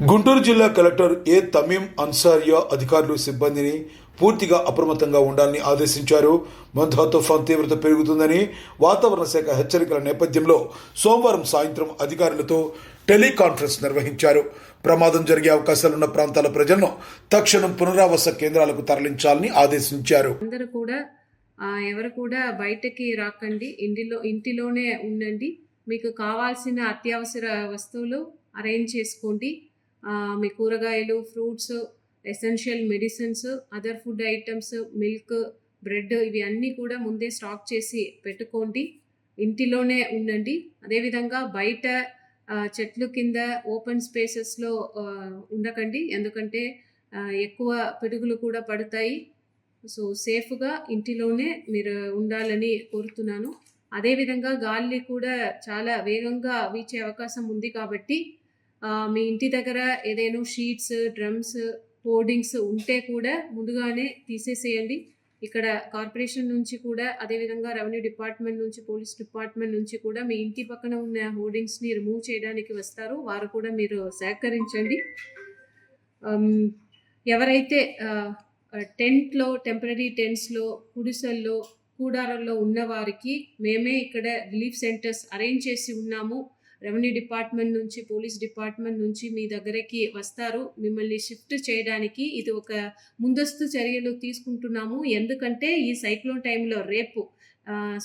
గుంటూరు జిల్లా కలెక్టర్ ఏ తమీం అన్సారియా అధికారులు సిబ్బందిని పూర్తిగా అప్రమత్తంగా ఉండాలని ఆదేశించారు. మంథా తుఫాన్ తీవ్రత పెరుగుతుందని వాతావరణ శాఖ హెచ్చరికల నేపథ్యంలో సోమవారం సాయంత్రం అధికారులతో టెలికాన్ఫరెన్స్ నిర్వహించారు. ప్రమాదం జరిగే అవకాశాలున్న ప్రాంతాల ప్రజలను తక్షణం పునరావాస కేంద్రాలకు తరలించాలని ఆదేశించారు. అందరూ కూడా ఎవరు కూడా బయటకి రాకండి, ఇంటిలోనే ఉండండి. మీకు కావాల్సిన అత్యవసర వస్తువులు అరేంజ్ చేసుకోండి. మీ కూరగాయలు, fruits, essential medicines, other food items, milk, bread ఇవి అన్నీ కూడా ముందే స్టాక్ చేసి పెట్టుకోండి. ఇంటిలోనే ఉండండి. అదేవిధంగా బయట చెట్లు కింద ఓపెన్ స్పేసెస్లో ఉండకండి, ఎందుకంటే ఎక్కువ పిడుగులు కూడా పడతాయి. సో సేఫ్గా ఇంటిలోనే మీరు ఉండాలని కోరుతున్నాను. అదేవిధంగా గాలి కూడా చాలా వేగంగా వీచే అవకాశం ఉంది కాబట్టి మీ ఇంటి దగ్గర ఏదైనా షీట్స్, డ్రమ్స్, హోర్డింగ్స్ ఉంటే కూడా ముందుగానే తీసేసేయండి. ఇక్కడ కార్పొరేషన్ నుంచి కూడా, అదేవిధంగా రెవెన్యూ డిపార్ట్మెంట్ నుంచి, పోలీస్ డిపార్ట్మెంట్ నుంచి కూడా మీ ఇంటి పక్కన ఉన్న హోర్డింగ్స్ని రిమూవ్ చేయడానికి వస్తారు. వారు కూడా మీరు సహకరించండి. ఎవరైతే టెంపరీ టెంట్స్లో, గుడిసెల్లో, కూడారాల్లో ఉన్న వారికి మేమే ఇక్కడ రిలీఫ్ సెంటర్స్ అరేంజ్ చేసి ఉన్నాము. రెవెన్యూ డిపార్ట్మెంట్ నుంచి, పోలీస్ డిపార్ట్మెంట్ నుంచి మీ దగ్గరికి వస్తారు మిమ్మల్ని షిఫ్ట్ చేయడానికి. ఇది ఒక ముందస్తు చర్యలు తీసుకుంటున్నాము. ఎందుకంటే ఈ సైక్లోన్ టైంలో రేపు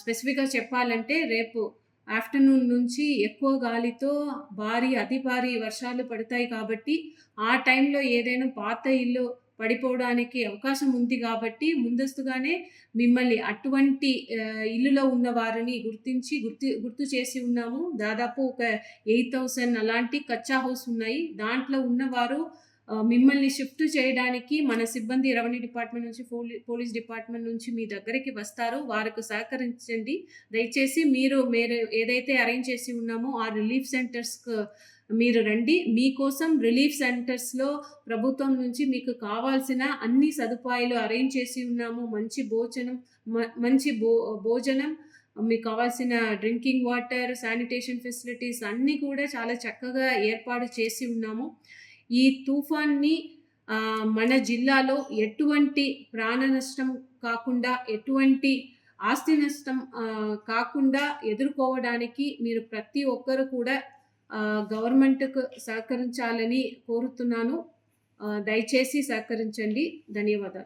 స్పెసిఫిక్గా చెప్పాలంటే రేపు ఆఫ్టర్నూన్ నుంచి ఎక్కువ గాలితో అతి భారీ వర్షాలు పడతాయి కాబట్టి ఆ టైంలో ఏదైనా పాత ఇల్లు పడిపోవడానికి అవకాశం ఉంది కాబట్టి ముందస్తుగానే మిమ్మల్ని అటువంటి ఇల్లులో ఉన్న వారిని గుర్తు చేసి ఉన్నాము. దాదాపు ఒక 8,000 అలాంటి కచ్చా హౌస్ ఉన్నాయి. దాంట్లో ఉన్నవారు మిమ్మల్ని షిఫ్ట్ చేయడానికి మన సిబ్బంది రెవెన్యూ డిపార్ట్మెంట్ నుంచి, పోలీస్ డిపార్ట్మెంట్ నుంచి మీ దగ్గరికి వస్తారు. వారికి సహకరించండి. దయచేసి మీరు ఏదైతే అరేంజ్ చేసి ఉన్నామో ఆ రిలీఫ్ సెంటర్స్కు మీరు రండి. మీకోసం రిలీఫ్ సెంటర్స్లో ప్రభుత్వం నుంచి మీకు కావాల్సిన అన్ని సదుపాయాలు అరేంజ్ చేసి ఉన్నాము. మంచి భోజనం, మీకు కావాల్సిన డ్రింకింగ్ వాటర్, శానిటేషన్ ఫెసిలిటీస్ అన్నీ కూడా చాలా చక్కగా ఏర్పాటు చేసి ఉన్నాము. ఈ తుఫాన్ని మన జిల్లాలో ఎటువంటి ప్రాణ నష్టం కాకుండా, ఎటువంటి ఆస్తి నష్టం కాకుండా ఎదుర్కోవడానికి మీరు ప్రతి ఒక్కరు కూడా గవర్నమెంట్కు సహకరించాలని కోరుతున్నాను. దయచేసి సహకరించండి. ధన్యవాదాలు.